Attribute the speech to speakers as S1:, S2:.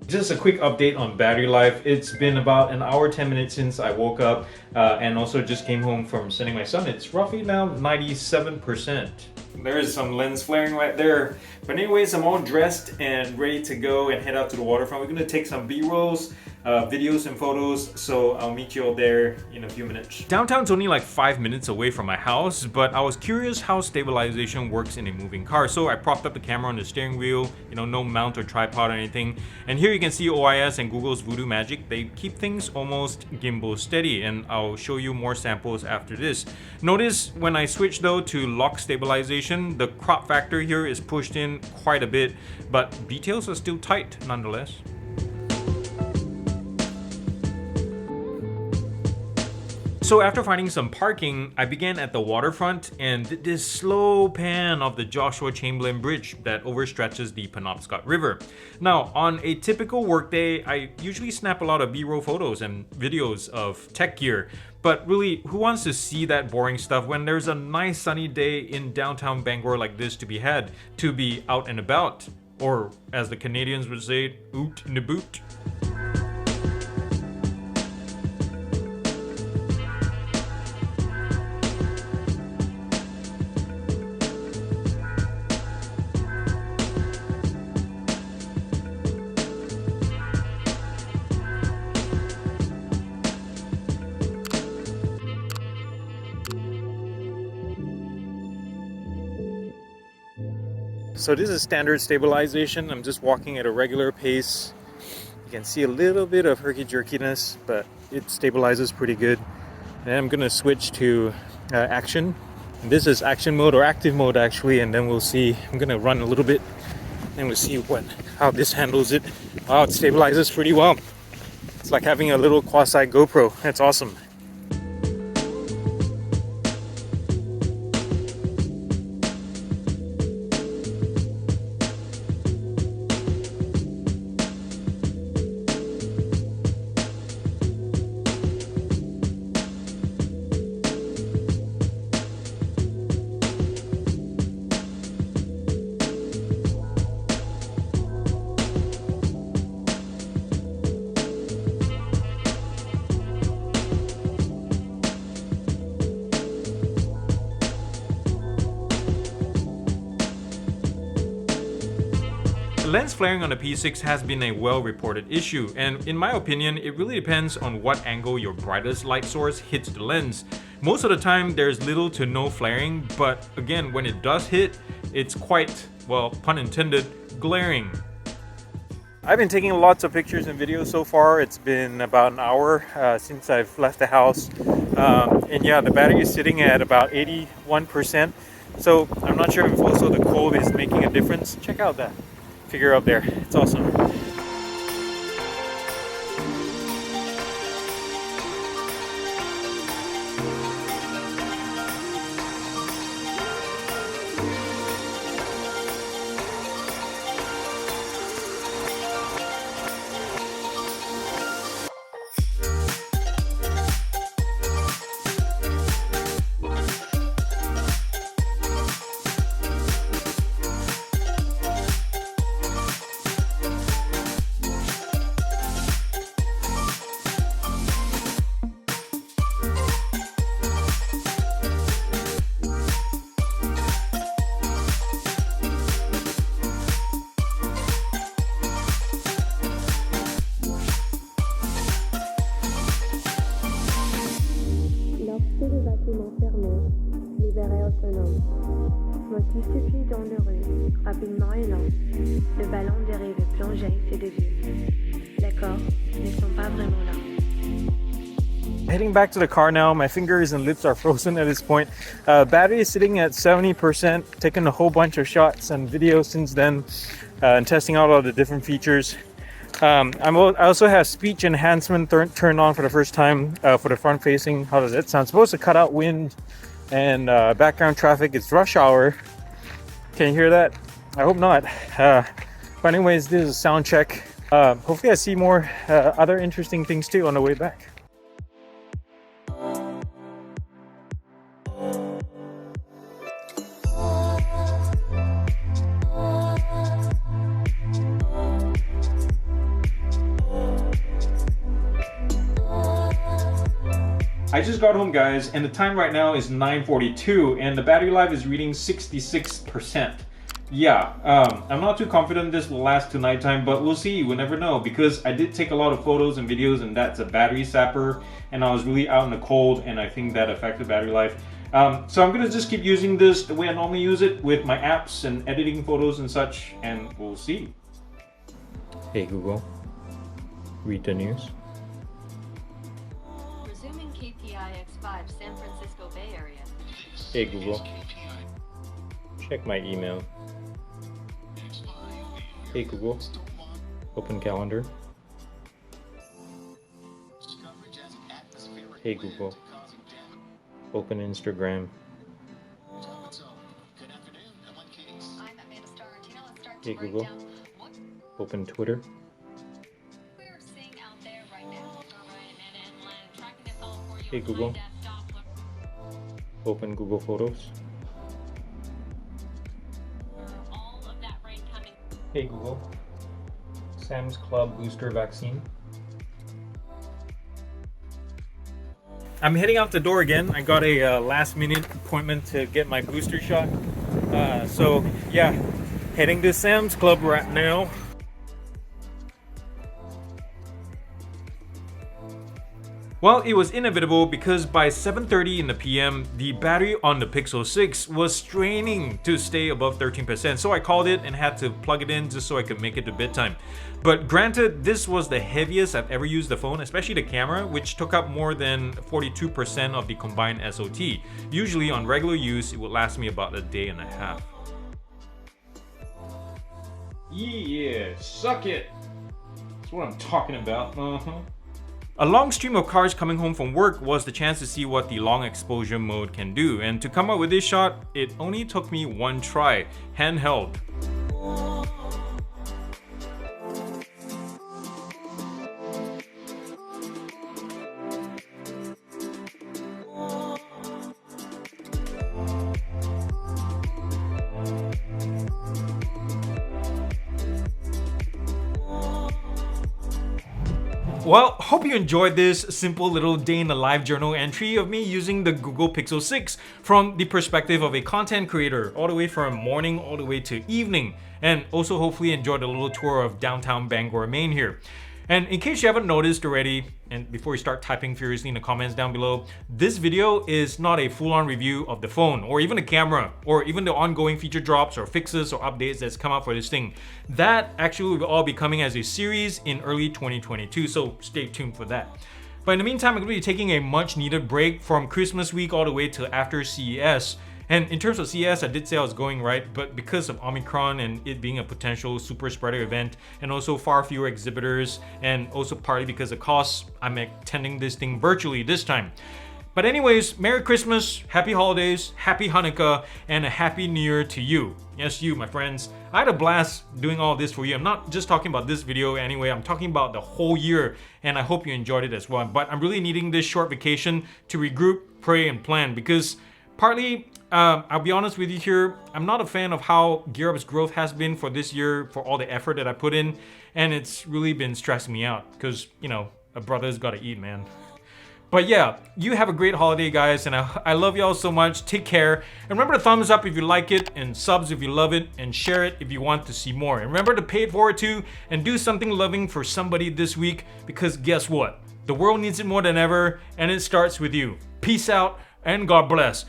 S1: Just a quick update on battery life. It's been about an hour 10 minutes since I woke up and also just came home from sending my son. It's roughly now 97%. There is some lens flaring right there. But anyways, I'm all dressed and ready to go and head out to the waterfront. We're gonna take some B-rolls, videos and photos, so I'll meet you all there in a few minutes. Downtown's only like 5 minutes away from my house, but I was curious how stabilization works in a moving car, so I propped up the camera on the steering wheel, no mount or tripod or anything. And here you can see OIS and Google's Voodoo Magic. They keep things almost gimbal steady, and I'll show you more samples after this. Notice when I switch though to lock stabilization, the crop factor here is pushed in quite a bit, but details are still tight nonetheless. So after finding some parking, I began at the waterfront and did this slow pan of the Joshua Chamberlain Bridge that overstretches the Penobscot River. Now, on a typical workday, I usually snap a lot of B-roll photos and videos of tech gear. But really, who wants to see that boring stuff when there's a nice sunny day in downtown Bangor like this to be had, to be out and about? Or, as the Canadians would say, oot in the boot. So this is standard stabilization. I'm just walking at a regular pace. You can see a little bit of herky-jerkiness, but it stabilizes pretty good. And I'm gonna switch to action. And this is action mode, or active mode actually, and then we'll see. I'm gonna run a little bit and we'll see how this handles it. Wow, it stabilizes pretty well. It's like having a little quasi GoPro. That's awesome. Lens flaring on the P6 has been a well-reported issue, and in my opinion, it really depends on what angle your brightest light source hits the lens. Most of the time, there's little to no flaring, but again, when it does hit, it's quite, well, pun intended, glaring. I've been taking lots of pictures and videos so far. It's been about an hour since I've left the house. And yeah, the battery is sitting at about 81%. So I'm not sure if also the cold is making a difference. Check out that figure up there. It's awesome.
S2: Motif suffisant de rue, rapidement et lent, le ballon dérive et plongeait ses débuts. Les corps ne sont pas vraiment là.
S1: Heading back to the car now. My fingers and lips are frozen at this point. Battery is sitting at 70%. Taken a whole bunch of shots and videos since then, and testing out all the different features. I also have speech enhancement turned on for the first time for the front facing. How does that sound? It's supposed to cut out wind and background traffic. It's rush hour. Can you hear that? I hope not. But anyways, this is a sound check. Hopefully I see more other interesting things too on the way back. I just got home, guys, and the time right now is 9:42 and the battery life is reading 66%. Yeah, I'm not too confident this will last to nighttime, but we'll see. We'll never know, because I did take a lot of photos and videos, and that's a battery sapper, and I was really out in the cold, and I think that affected battery life. So I'm gonna just keep using this the way I normally use it, with my apps and editing photos and such, and we'll see. Hey Google, read the news.
S3: Resuming KPI X5 San Francisco Bay Area.
S1: Hey Google, check my email. Hey Google, open calendar. Hey Google, open Instagram. Hey Google, open Twitter. Hey Google, open Google Photos. Hey Google, Sam's Club booster vaccine. I'm heading out the door again. I got a last minute appointment to get my booster shot. So yeah, heading to Sam's Club right now. Well, it was inevitable, because by 7:30 in the PM, the battery on the Pixel 6 was straining to stay above 13%, so I called it and had to plug it in just so I could make it to bedtime. But granted, this was the heaviest I've ever used the phone, especially the camera, which took up more than 42% of the combined SOT. Usually on regular use, it would last me about a day and a half. Yeah, suck it! That's what I'm talking about. A long stream of cars coming home from work was the chance to see what the long exposure mode can do, and to come up with this shot, it only took me one try, handheld. Well, hope you enjoyed this simple little day in the life journal entry of me using the Google Pixel 6 from the perspective of a content creator, all the way from morning all the way to evening, and also hopefully enjoyed a little tour of downtown Bangor, Maine here. And in case you haven't noticed already, and before you start typing furiously in the comments down below, this video is not a full-on review of the phone, or even the camera, or even the ongoing feature drops or fixes or updates that's come out for this thing. That actually will all be coming as a series in early 2022, so stay tuned for that. But in the meantime, I'm going to be taking a much needed break from Christmas week all the way to after CES. And in terms of CES, I did say I was going right, but because of Omicron and it being a potential super spreader event, and also far fewer exhibitors, and also partly because of costs, I'm attending this thing virtually this time. But anyways, Merry Christmas, Happy Holidays, Happy Hanukkah, and a Happy New Year to you. Yes, you, my friends. I had a blast doing all this for you. I'm not just talking about this video anyway, I'm talking about the whole year, and I hope you enjoyed it as well. But I'm really needing this short vacation to regroup, pray, and plan, because partly, I'll be honest with you here, I'm not a fan of how GearUp's growth has been for this year, for all the effort that I put in, and it's really been stressing me out, because, you know, a brother's gotta eat, man. But yeah, you have a great holiday, guys, and I love y'all so much. Take care, and remember to thumbs up if you like it, and subs if you love it, and share it if you want to see more. And remember to pay it forward too, and do something loving for somebody this week, because guess what? The world needs it more than ever, and it starts with you. Peace out, and God bless.